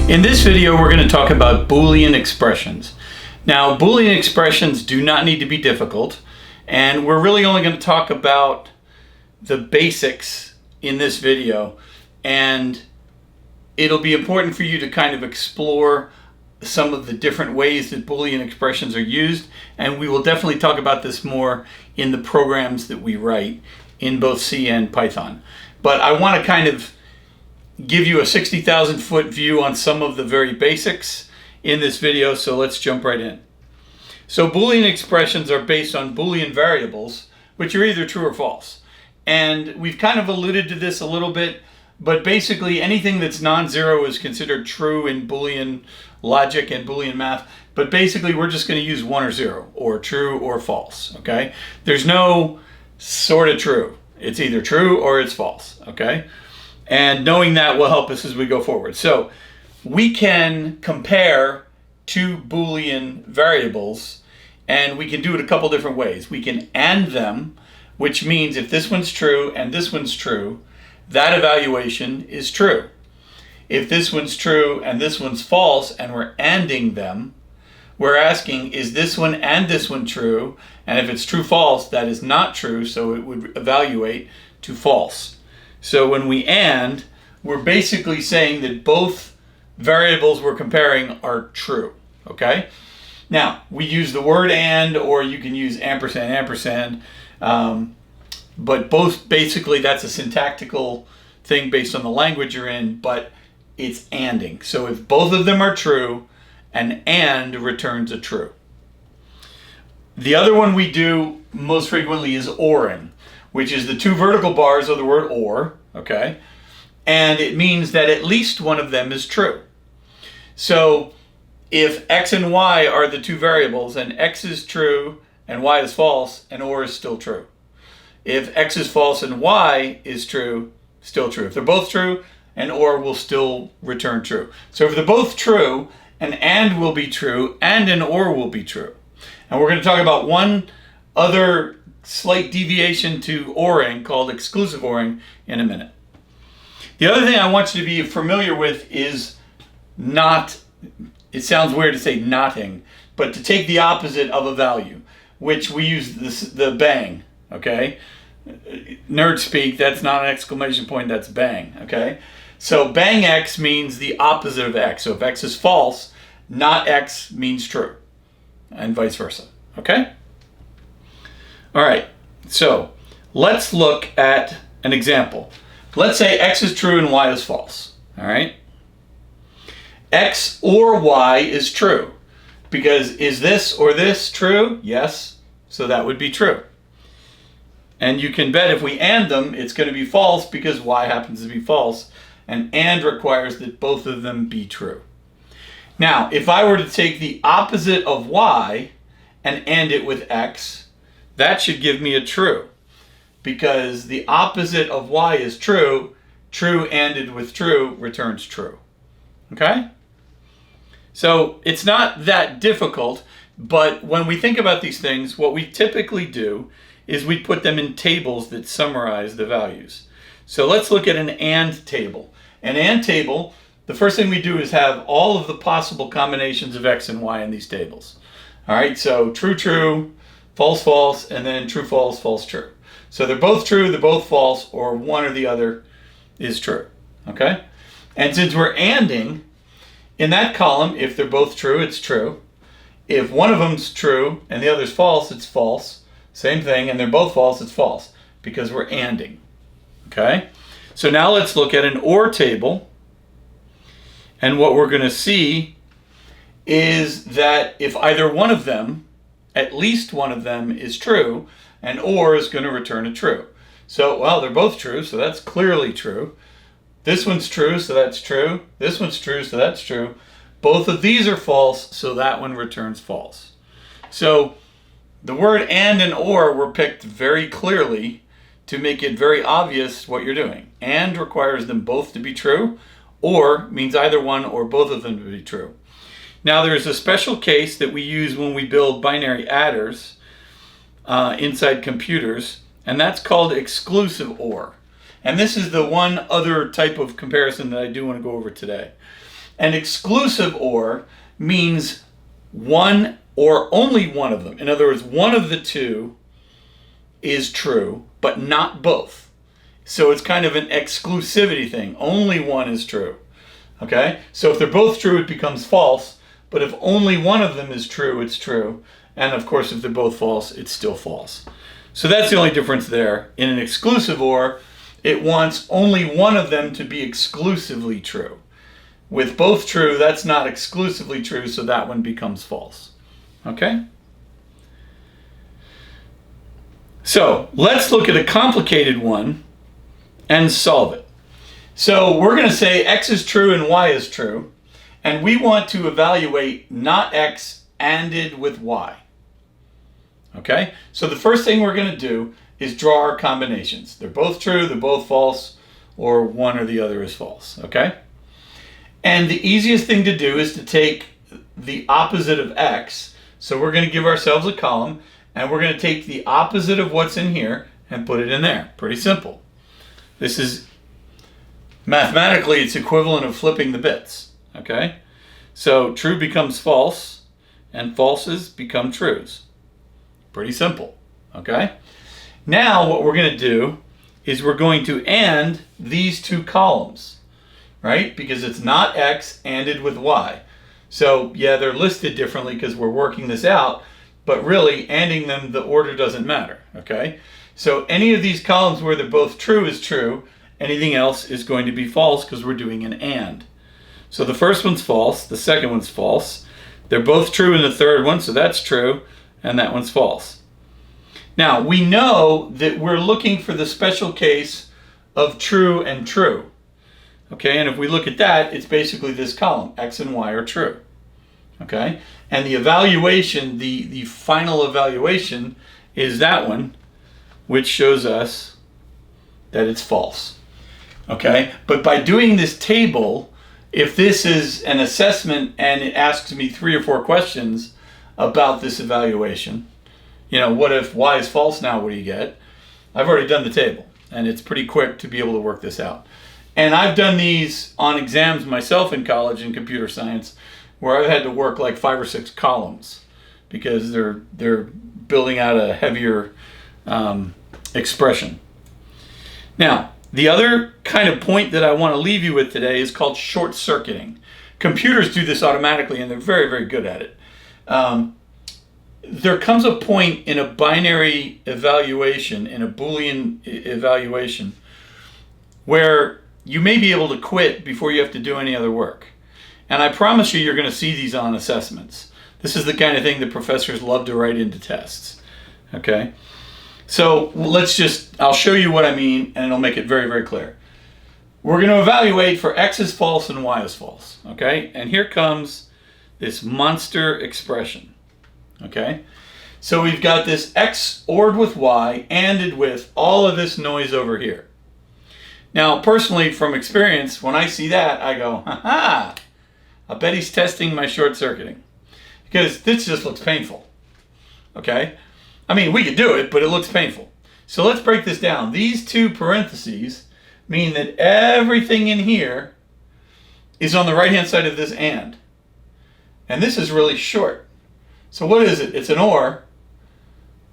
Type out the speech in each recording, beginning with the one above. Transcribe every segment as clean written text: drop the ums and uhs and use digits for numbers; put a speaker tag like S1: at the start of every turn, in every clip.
S1: In this video, we're going to talk about Boolean expressions. Now, Boolean expressions do not need to be difficult, and we're really only going to talk about the basics in this video, and it'll be important for you to kind of explore some of the different ways that Boolean expressions are used, and we will definitely talk about this more in the programs that we write in both C and Python. But I want to kind of give you a 60,000 foot view on some of the very basics in this video, so let's jump right in. So Boolean expressions are based on Boolean variables, which are either true or false. And we've kind of alluded to this a little bit, but basically anything that's non-zero is considered true in Boolean logic and Boolean math, but basically we're just going to use 1 or 0, or true or false, okay? There's no sort of true. It's either true or it's false, okay? And knowing that will help us as we go forward. So we can compare two Boolean variables, and we can do it a couple different ways. We can AND them, which means if this one's true and this one's true, that evaluation is true. If this one's true and this one's false and we're ANDing them, we're asking, is this one and this one true? And if it's true false, that is not true, so it would evaluate to false. So when we AND, we're basically saying that both variables we're comparing are true, okay? Now, we use the word AND, or you can use ampersand, ampersand, but both, basically, that's a syntactical thing based on the language you're in, but it's ANDing. So if both of them are true, an AND returns a true. The other one we do most frequently is ORing, which is the two vertical bars of the word or, okay? And it means that at least one of them is true. So if x and y are the two variables, and x is true and y is false, and or is still true. If x is false and y is true, still true. If they're both true, an or will still return true. So if they're both true, an and will be true, and an or will be true. And we're going to talk about one other slight deviation to ORing called Exclusiveoring in a minute. The other thing I want you to be familiar with is not, it sounds weird to say notting, but to take the opposite of a value, which we use the bang, okay? Nerd speak, that's not an exclamation point, that's bang, okay? So bang x means the opposite of x. So if x is false, not x means true, and vice versa, okay? All right, so let's look at an example. Let's say x is true and y is false, all right? X or y is true, because is this or this true? Yes, so that would be true. And you can bet if we AND them, it's going to be false because y happens to be false, and AND requires that both of them be true. Now, if I were to take the opposite of y and AND it with x, that should give me a true, because the opposite of y is true. True ANDed with true returns true. Okay? So it's not that difficult, but when we think about these things, what we typically do is we put them in tables that summarize the values. So let's look at an AND table. An AND table, the first thing we do is have all of the possible combinations of x and y in these tables. All right, so true, true, false, false, and then true, false, false, true. So they're both true, they're both false, or one or the other is true, okay? And since we're ANDing, in that column, if they're both true, it's true. If one of them's true and the other's false, it's false. Same thing, and they're both false, it's false, because we're ANDing, okay? So now let's look at an OR table, and what we're gonna see is that if either one of them, at least one of them is true, and OR is going to return a true. So, well, they're both true, so that's clearly true. This one's true, so that's true. This one's true, so that's true. Both of these are false, so that one returns false. So the word and OR were picked very clearly to make it very obvious what you're doing. And requires them both to be true, or means either one or both of them to be true. Now there's a special case that we use when we build binary adders inside computers, and that's called Exclusiveor. And this is the one other type of comparison that I do want to go over today. An exclusive or means one or only one of them. In other words, one of the two is true, but not both. So it's kind of an exclusivity thing. Only one is true. Okay? So if they're both true, it becomes false. But if only one of them is true, it's true. And of course, if they're both false, it's still false. So that's the only difference there. In an exclusive or, it wants only one of them to be exclusively true. With both true, that's not exclusively true, so that one becomes false. Okay? So let's look at a complicated one and solve it. So we're going to say x is true and y is true, and we want to evaluate not x ANDed with y. Okay? So the first thing we're going to do is draw our combinations. They're both true, they're both false, or one or the other is false. Okay? And the easiest thing to do is to take the opposite of x. So we're going to give ourselves a column, and we're going to take the opposite of what's in here and put it in there. Pretty simple. This is, mathematically, it's equivalent of flipping the bits. Okay? So true becomes false, and falses become trues. Pretty simple. Okay? Now what we're going to do is we're going to AND these two columns. Right? Because it's not x ANDed with y. So yeah, they're listed differently because we're working this out, but really ANDing them, the order doesn't matter. Okay? So any of these columns where they're both true is true. Anything else is going to be false because we're doing an AND. So the first one's false, the second one's false. They're both true in the third one, so that's true, and that one's false. Now, we know that we're looking for the special case of true and true. Okay, and if we look at that, it's basically this column, x and y are true. Okay, and the evaluation, the final evaluation is that one, which shows us that it's false. Okay, but by doing this table, if this is an assessment and it asks me 3 or 4 questions about this evaluation, you know, what if y is false now, what do you get? I've already done the table, and it's pretty quick to be able to work this out. And I've done these on exams myself in college in computer science, where I've had to work like 5 or 6 columns because they're building out a heavier expression. Now, the other kind of point that I want to leave you with today is called short-circuiting. Computers do this automatically, and they're very, very good at it. There comes a point in a binary evaluation, in a Boolean evaluation, where you may be able to quit before you have to do any other work. And I promise you, you're going to see these on assessments. This is the kind of thing that professors love to write into tests. Okay? So I'll show you what I mean, and it'll make it very, very clear. We're going to evaluate for x is false and y is false. Okay? And here comes this monster expression. Okay? So we've got this x ORed with y, ANDed with all of this noise over here. Now, personally, from experience, when I see that, I go, ha-ha, I bet he's testing my short-circuiting. Because this just looks painful. Okay? I mean, we could do it, but it looks painful. So let's break this down. These two parentheses mean that everything in here is on the right-hand side of this AND. And this is really short. So what is it? It's an OR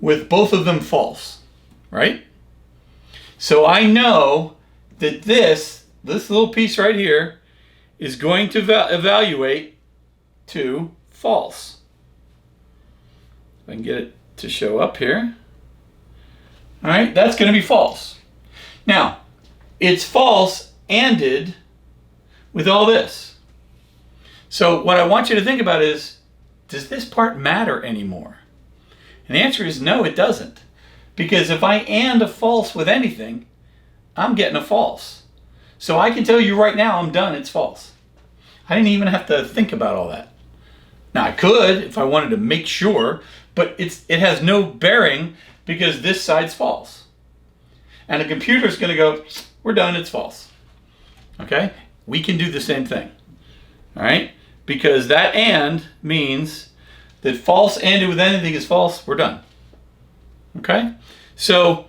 S1: with both of them false. Right? So I know that this little piece right here is going to evaluate to false. If I can get it to show up here. All right, that's going to be false. Now, it's false ANDed with all this. So what I want you to think about is, does this part matter anymore? And the answer is no, it doesn't. Because if I AND a false with anything, I'm getting a false. So I can tell you right now, I'm done, it's false. I didn't even have to think about all that. Now I could if I wanted to make sure, but it has no bearing because this side's false. And a computer's going to go, we're done, it's false. Okay? We can do the same thing. All right? Because that AND means that false ANDed with anything is false, we're done. Okay? So,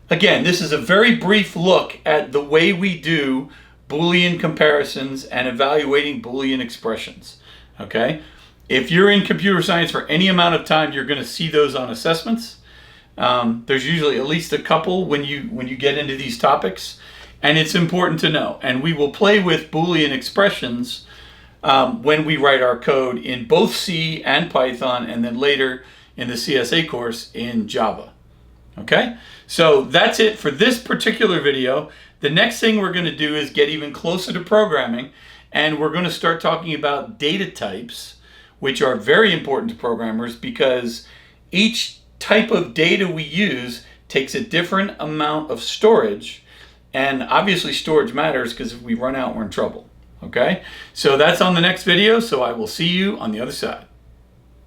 S1: again, this is a very brief look at the way we do Boolean comparisons and evaluating Boolean expressions. Okay? If you're in computer science for any amount of time, you're going to see those on assessments. There's usually at least a couple when you get into these topics, and it's important to know. And we will play with Boolean expressions when we write our code in both C and Python, and then later in the CSA course in Java. Okay? So that's it for this particular video. The next thing we're going to do is get even closer to programming, and we're going to start talking about data types, which are very important to programmers because each type of data we use takes a different amount of storage, and obviously storage matters because if we run out, we're in trouble. Okay? So that's on the next video, so I will see you on the other side.